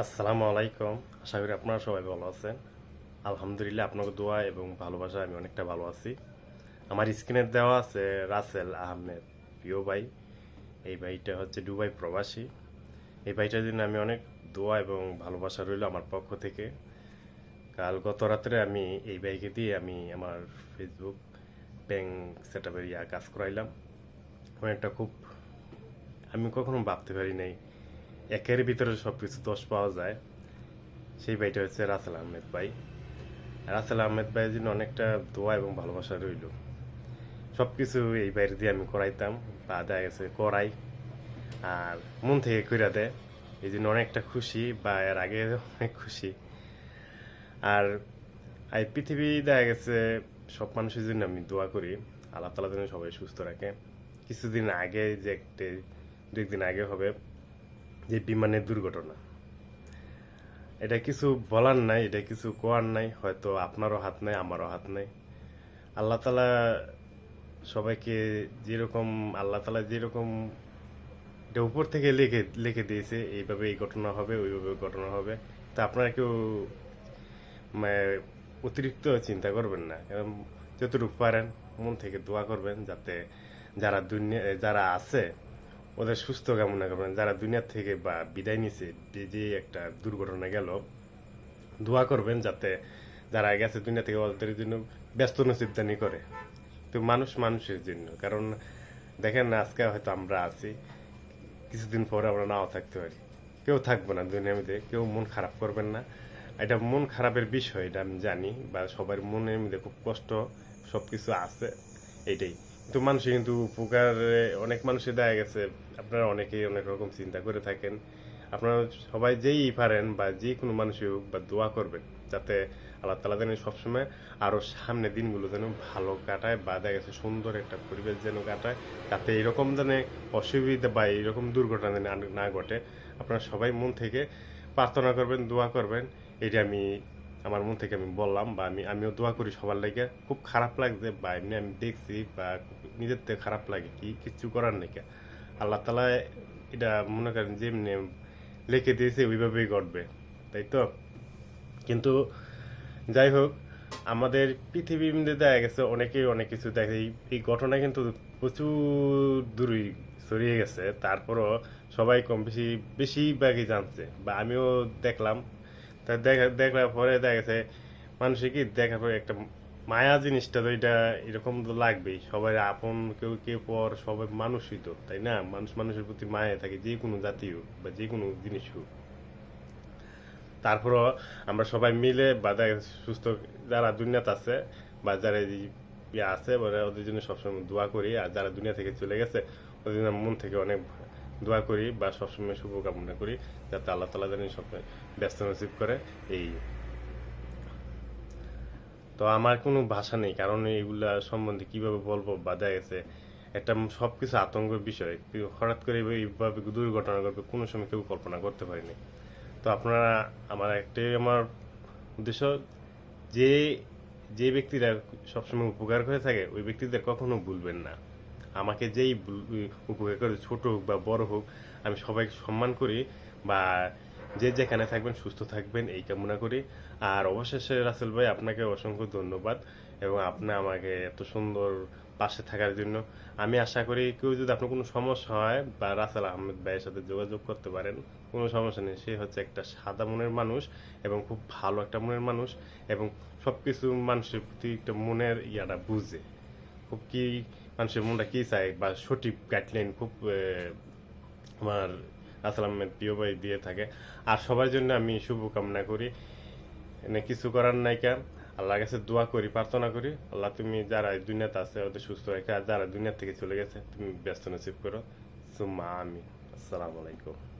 আসসালামু আলাইকুম। আশা করি আপনারা সবাই ভালো আছেন। আলহামদুলিল্লাহ, আপনাকে দোয়া এবং ভালোবাসা আমি অনেকটা ভালো আছি। আমার স্ক্রিনে দেওয়া আছে রাসেল আহমেদ, প্রিয় ভাই। এই ভাইটা হচ্ছে দুবাই প্রবাসী। এই ভাইটার জন্য আমি অনেক দোয়া এবং ভালোবাসা রইল আমার পক্ষ থেকে। কাল গত রাত্রে আমি এই ভাইকে দিয়ে আমি আমার ফেসবুক ব্যাংক সেট আপের কাজ করাইলাম। অনেকটা খুব আমি কখনো ভাবতে পারি নাই একের ভিতরে সব কিছু 10 পাওয়া যায়। সেই ভাইটা হচ্ছে রাসেল আহমেদ ভাই। রাসেল আহমেদ ভাইয়ের জন্য অনেকটা দোয়া এবং ভালোবাসা রইল। সব কিছু এই বাইরে দিয়ে আমি করাইতাম বা দেখা গেছে করাই, আর মন থেকে কইরা দেয়। এই জন্য অনেকটা খুশি, বা এর আগে অনেক খুশি। আর এই পৃথিবী দেখা গেছে সব মানুষের জন্য আমি দোয়া করি, আল্লাহ তাআলা যেন সবাই সুস্থ রাখে। কিছুদিন আগে যে একটা 2 দিন আগে হবে যে বিমানের দুর্ঘটনা, এটা কিছু বলার নাই, এটা কিছু কোয়ার নাই। হয়তো আপনারও হাত নাই, আমারও হাত নাই। আল্লাহ তাআলা সবাইকে যেরকম আল্লাহ তাআলা যেরকম এটা উপর থেকে লিখে লিখে দিয়েছে, এইভাবে এই ঘটনা হবে, ওইভাবে ঘটনা হবে। তা আপনারা কেউ মানে অতিরিক্ত চিন্তা করবেন না, কারণ যতটুকু পারেন মন থেকে দোয়া করবেন, যাতে যারা আছে ওদের সুস্থ কামনা করবেন। যারা দুনিয়া থেকে বা বিদায় নিছে, যে একটা দুর্ঘটনা গেল, দোয়া করবেন যাতে যারা গেছে দুনিয়া থেকে ওদের জন্য ব্যস্ত নসিবদানি করে। তো মানুষ মানুষের জন্য, কারণ দেখেন না, আজকে হয়তো আমরা আছি, কিছুদিন পরে আমরা নাও থাকতে পারি। কেউ থাকবো না দুনিয়ার মধ্যে, কেউ মন খারাপ করবেন না। এটা মন খারাপের বিষয়, এটা আমি জানি, বা সবার মনের মধ্যে খুব কষ্ট সবকিছু আছে, এইটাই। কিন্তু মানুষের কিন্তু উপকার, অনেক মানুষের দেখা গেছে, আপনারা অনেকেই অনেক রকম চিন্তা করে থাকেন। আপনারা সবাই যেই পারেন বা যে কোনো মানুষই হোক, বা দোয়া করবেন যাতে আল্লাহ তাআলা যেন সবসময় আরো সামনে দিনগুলো যেন ভালো কাটায়, বা দেখা গেছে সুন্দর একটা পরিবেশ যেন কাটায়, যাতে এরকম যেন অসুবিধা বা এরকম দুর্ঘটনা যেন না ঘটে। আপনারা সবাই মন থেকে প্রার্থনা করবেন, দোয়া করবেন। এটা আমি আমার মন থেকে আমি বললাম, বা আমিও দোয়া করি সবার লাগে। খুব খারাপ লাগছে, বা এমনি আমি দেখছি, বা নিজের থেকে খারাপ লাগে, কিছু করার নেই। আল্লাহ তাআলা এটা মনে করেন যেমনি লিখে দিয়েছে ওইভাবেই ঘটবে, তাই তো। কিন্তু যাই হোক, আমাদের পৃথিবীর মধ্যে দেখা গেছে অনেকেই অনেক কিছু দেখে। এই ঘটনা কিন্তু প্রচুর দূরই ছড়িয়ে গেছে, তারপরও সবাই কম বেশি বেশিরভাগই জানছে, বা আমিও দেখলাম। তা দেখার পরে দেখা গেছে মানুষের কি দেখার পরে একটা মায়া জিনিসটা, তো এটা এরকম তো লাগবেই। সবাই আপন, কেউ কেউ পর, সবাই মানুষই তো, তাই না? মানুষ মানুষের প্রতি মায়া থাকে, যে কোনো জাতি হোক বা যে কোনো জিনিস হোক। তারপরও আমরা সবাই মিলে বা সুস্থ যারা দুনিয়াতে আছে, বা যারা আছে, ওদের জন্য সবসময় দোয়া করি। আর যারা দুনিয়া থেকে চলে গেছে ওদের জন্য মন থেকে অনেক দোয়া করি, বা সবসময় শুভকামনা করি যাতে আল্লাহ তাআলা যেন সবসময় ব্যস্ত নসিব করে। এই তো আমার কোনো ভাষা নেই, কারণ এগুলা সম্বন্ধে কিভাবে বলবো, বা দেখা গেছে একটা সবকিছু আতঙ্কের বিষয়। হঠাৎ করে এইভাবে দুর্ঘটনা ঘটবে কোনো সময় কেউ কল্পনা করতে পারেনি। তো আপনারা, আমার উদ্দেশ্য, যে যে ব্যক্তিরা সবসময় উপকার করে থাকে ওই ব্যক্তিদের কখনো ভুলবেন না। আমাকে যেই উপকার করে, ছোট হোক বা বড় হোক, আমি সবাইকে সম্মান করি। বা যে যেখানে থাকবেন সুস্থ থাকবেন এই কামনা করি। আর অবশেষে রাসেল ভাই, আপনাকে অসংখ্য ধন্যবাদ, এবং আপনি আমাকে এত সুন্দর পাশে থাকার জন্য। আমি আশা করি কেউ যদি আপনার কোনো সমস্যা হয়, বা রাসেল আহমেদ ভাইয়ের সাথে যোগাযোগ করতে পারেন, কোনো সমস্যা নেই। সে হচ্ছে একটা সাদা মনের মানুষ, এবং খুব ভালো একটা মনের মানুষ, এবং সবকিছু মানুষের প্রতি একটা মনের বুঝে খুব, কি মানুষের মনটা কি চায়, বা সঠিক গাইডলাইন খুব আমার রাসেল আহমেদ প্রিয় ভাই দিয়ে থাকে। আর সবার জন্য আমি শুভকামনা করি। এনে কিছু করার নাই কেন, আল্লাহর কাছে দোয়া করি, প্রার্থনা করি, আল্লাহ তুমি যারা দুনিয়াতে আছে ওদের সুস্থ রেখে, আর যারা দুনিয়া থেকে চলে গেছে তুমি ব্যস্ত নসিব করো। সুম্মা আমিন। আসসালামু আলাইকুম।